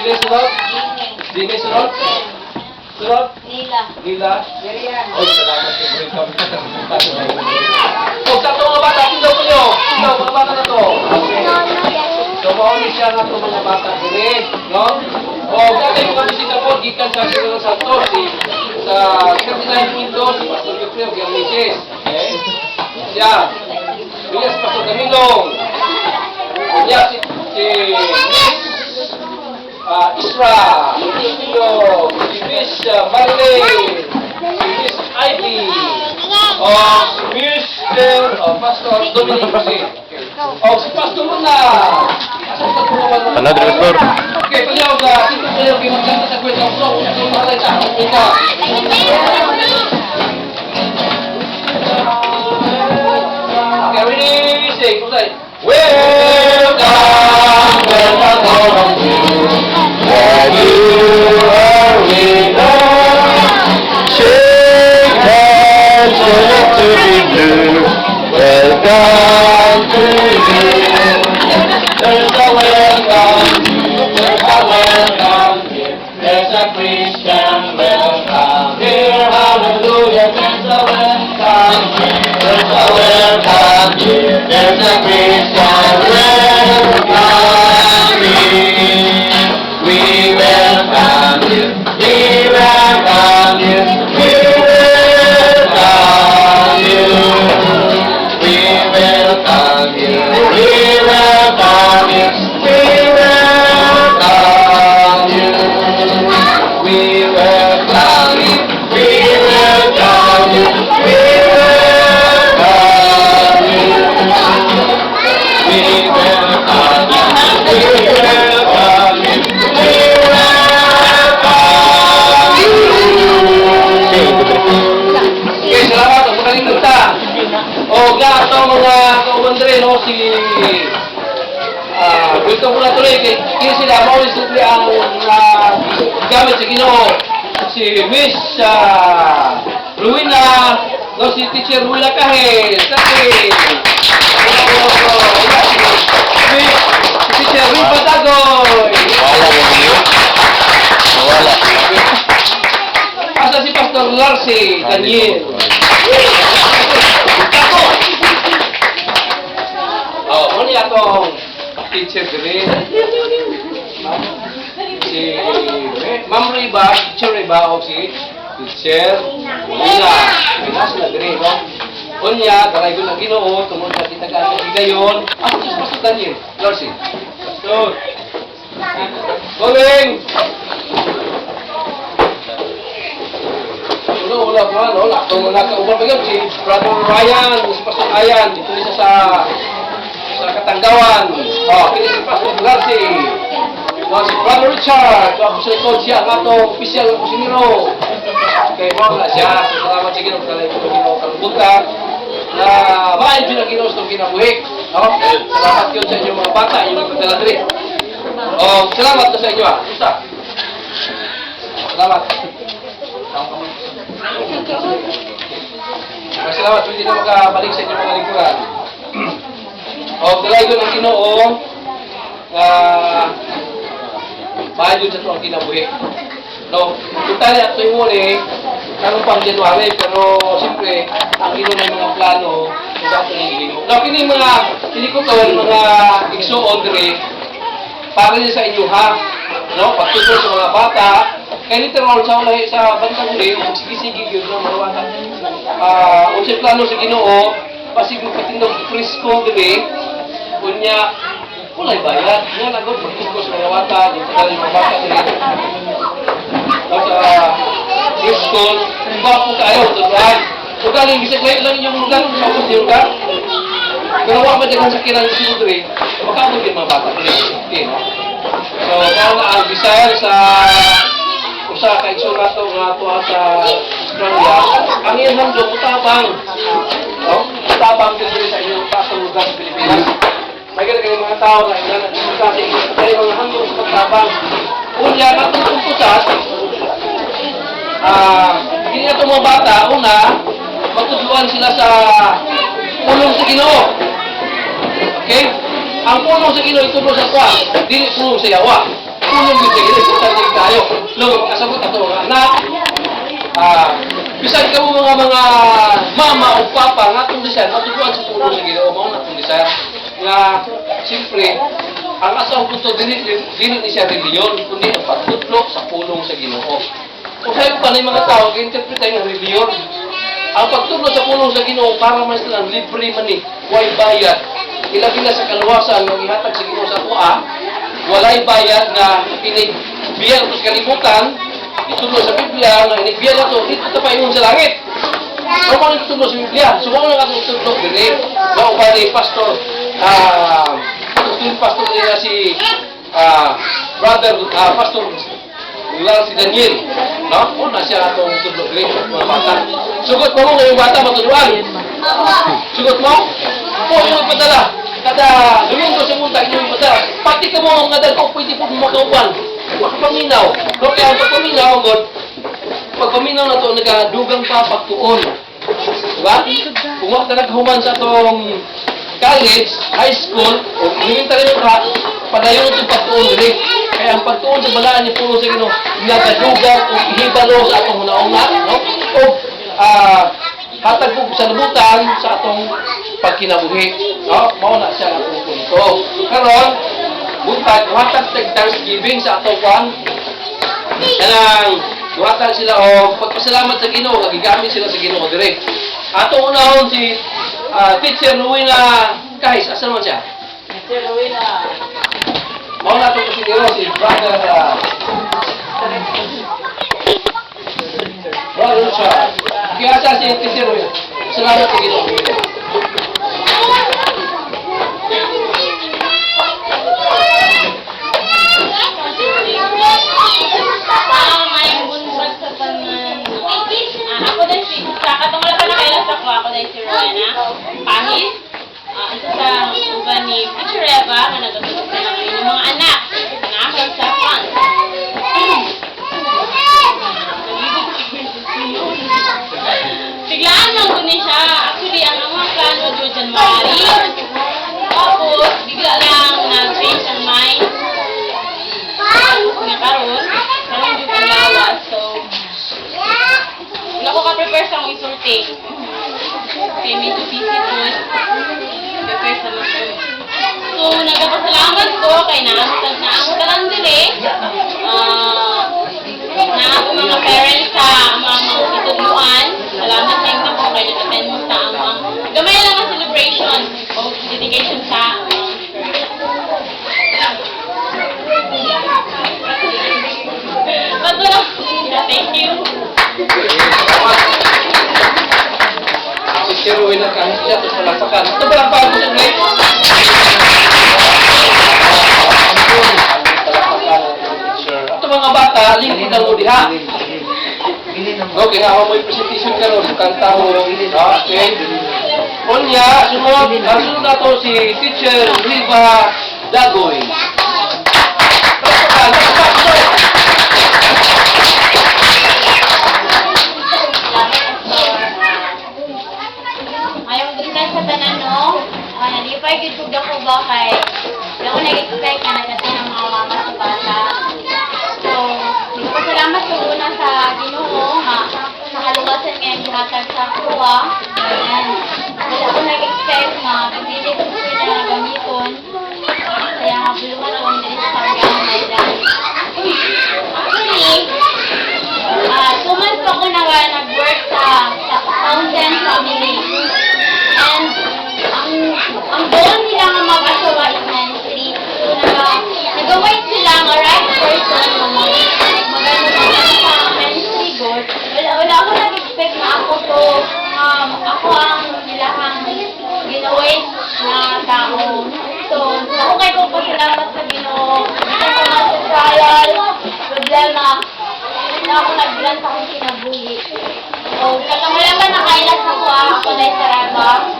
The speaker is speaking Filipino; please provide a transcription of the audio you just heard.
Sige, sunod. Sige, sunod. Sunod. Nila. Nila. Oh, salamat sa bring kami. Oh, sa ito mga bata, tindaw ko nyo. Tindaw, mga bata na to. So, mauli siya na ito mga bata. Sige, no? Oh, dati mga bisita po, gikan sa Sino Santos, sa 39 Windows, si Pastor Jeffrey, o yung misis. Okay? Siya. Siya si Pastor Camilong. Siya si Isra, si Miss Marlene, si Miss Ivy, Mr. Pastor Dominic Jose. Si Pastor Luna. Another record. Okay, pagyaw sa sino kayo ginaganda sa kwenta ko. Kung mahalay sa kwenta. Okay, ready, say, kusay. Welcome, welcome all of you. Where you are with us. Shake hands and to be blue. Welcome to you. There's a welcome, there's a welcome here. There's a Christian welcome here. Hallelujah, there's a welcome here. There's a welcome here. There's a Christian welcome here. We welcome you. We welcome you. We welcome you. We welcome you. We welcome you. We welcome you. We welcome you. We welcome you. We welcome you. We welcome you. We welcome you. We welcome you. Okay, salamat. Ang magaling nagta. O, lahat ng mga kaumandre, no, gusto ko na tuloy, kaya sila, maulis tuloy ang gamit sa Ginoo. Si Miss Ruina, no, si Teacher Ruina Kahel, si Teacher Ruin Patagoy. Wala mo niyo. Wala. Asa si Pastor Larcy Daniel. Muli atong teacher Green. Si Ma'am Riba, teacher Riba, o si teacher Lina. Pinas na Green, no? Unya, daray ko ng Ginoo, tungod sa titagaan ng gayon. Ako si Pastor Daniel, Larcy. So, going! Wala ko, wala ko mga kauban pa yun. Si Brother Ryan, si Pastor Ayan, dito isa sa Katanggawan. Kini si Pastor Larcy. Si Brother Richard, ako sa likod siya, ang atong official ng kusinero. Okay, wala siya. Salamat sa Ginoo, kalay ko Ginoo kalubutan. Na maayos yun ang Ginoo sa itong kinabuhi. Salamat yun sa inyong mga bata, yung nagpadala diri. Salamat na sa inyo. Isa. Salamat. Salamat, hindi na makabalik sa inyong mga lingkuran. Dalay ko ng Ginoo na maayos sa itong kinabuhi. No, tutali at ito'y muli, karong pang January, pero siyempre, ang Ginoo ng mga plano, kung bakit nililino. No, kini mga tinikuton, mga igsuon diri, para niya sa inyo ha, no, pagtutol sa mga bata, kaya literal sa ulay sa bansang uli, sige-sige yun ng mga bata. Kung siya plano sa Ginoo, pasigong patindog presko diri, kunya, ulay bayad, nga nagod, pagtutol sa mga bata, yung tagal mga bata diri. Sa school, bapo kayo, tutuan. Kung galing, bisag ngayon lang inyong lugar, kapos yung lugar. Pero wala ba dyan sa kirang isi mo diri, makabot yung mga bata diri. Okay, no? So, kung ang desire sa usa ka igsurat nga tuwa sa Australia, ang iyang handog, utabang. No? Utabang diri sa inyong pasang lugar sa Pilipinas. May ganang mga tao na ilang sa mga handog sa pagtabang. Unya, natututusan, hindi na itong mga bata, una, matudluan sila sa pulong sa Ginoo. Okay? Ang pulong sa Ginoo, itulong sa kwa. Dili pulong sa yawa. Pulong sa Ginoo, Lo, kasabot ato mga anak. Bisan ka mo mga mama o papa nga itong desire, matutuan sa puno sa Ginoo mo na itong desire. Nga, siyempre, ang asang punto dili ni siya reliyon, kundi ang pagtutlo sa pulong sa Ginoo. Kung sa'yo pa na yung mga tao, i-interpretay ng reliyon. Ang pagtutlo sa pulong sa Ginoo para mas lang libre man ni, huwag bayad. Ilagi na sa kaluwasan ng ihatag sa Ginoo sa kuha, walay bayad na pinigbiyan ko sa kalibutan, itulo sa Biblia, na inigbiyan na ito, dito ito pa yung sa langit. So, kung itulo sa Biblia, sumama lang ako itulo, dili, na upa ni Pastor, Pastor nila si Pastor Lal si Daniel, no? Una siya atong itulo, dili, mga bata. Sugot mo ngayong bata, matunuan. Sugot mo? Po, yung ipadala. Kada gawin ko sa munta, yung ipadala. Pati ka mo nga dal ko, pwede po makauban. Pagpaminaw. So, kaya ang pagpaminaw, pagpaminaw na ito, nagadugang pa pagtuon. Diba? Kung wak na naghuman sa itong college, high school, o gawin talaga ka, padayon itong pagtuon dili. Kaya ang pagtuon sa balaan niya puno sa Ginoo, nagadugang o ihibalo sa atong una-una, no? O, hatag ko sa nabutan sa atong pagkinabuhi. No? Mao na siya atong punto. Karon, buntag, hatag Thanksgiving sa atong kwan. Kanang, duhatag sila o pagpasalamat sa Ginoo, nagigamit sila sa Ginoo dire. Atong unahon si Teacher Rowena Kahis, asa naman siya? Teacher Rowena. Mao na itong kasiniro, si Brother Brother Richard. Kaya sa si Teacher Rowena, salamat sa Ginoo. Ako dahil si Rowena Pahis. Ito sa uban ni Teacher Eva na nagatutok sa mga inyong mga anak na akal sa fund. Biglaan lang ko ni siya. Actually, ang mga plano doon January. Tapos, bigla lang nag-change ang mind. Nga karon yung panglawas. So, wala ko ka-prepare sa akong isorting. Kaya medyo busy po. Prepare sa mga. So, nagpapasalamat ko kay naamot lang dili. Na ako mga parents sa mga itutuluan. Salamat sa inyo po kay nag-attend mo sa amang. Gamay lang ang celebration o dedication sa Bato lang. Thank you. Teacher Rowena Kahis siya, tapos palakpakan. Ito palakpakan ko sa plate. Ito mga bata, lingkod ang udiha. Okay, ako may presentation ka ron sa kanta mo. Okay. Unya, sunod na to si Teacher Riva Dagoy. Palakpakan, palakpakan. Nalipay gitug ako ba kay di ako nag-expect na nagating ang mga mama sa bata. So, nagpasalamat ko una sa Ginoo nga sa kaluwasan nga gihatag sa kuha. Wala ako nag-expect na pagdili ko na gamiton. Kaya buluhan ako dili sa paggamay dahil. Actually, 2 months pa ako nag-work sa Fountain Family. And ang goal nila nga mag-asawa is ministry. So, nag-await sila nga right person na mag-ano sa ministry goal. Wala ako nag-expect na ako to, ako ang nilahang ginawait na tao. So, ako kayo kong pasalamat sa Ginoo. Dito ko na sa trial, problema, na ako nag-grant akong kinabuhi. So, katamalan ba nakailas ako na sa Raba?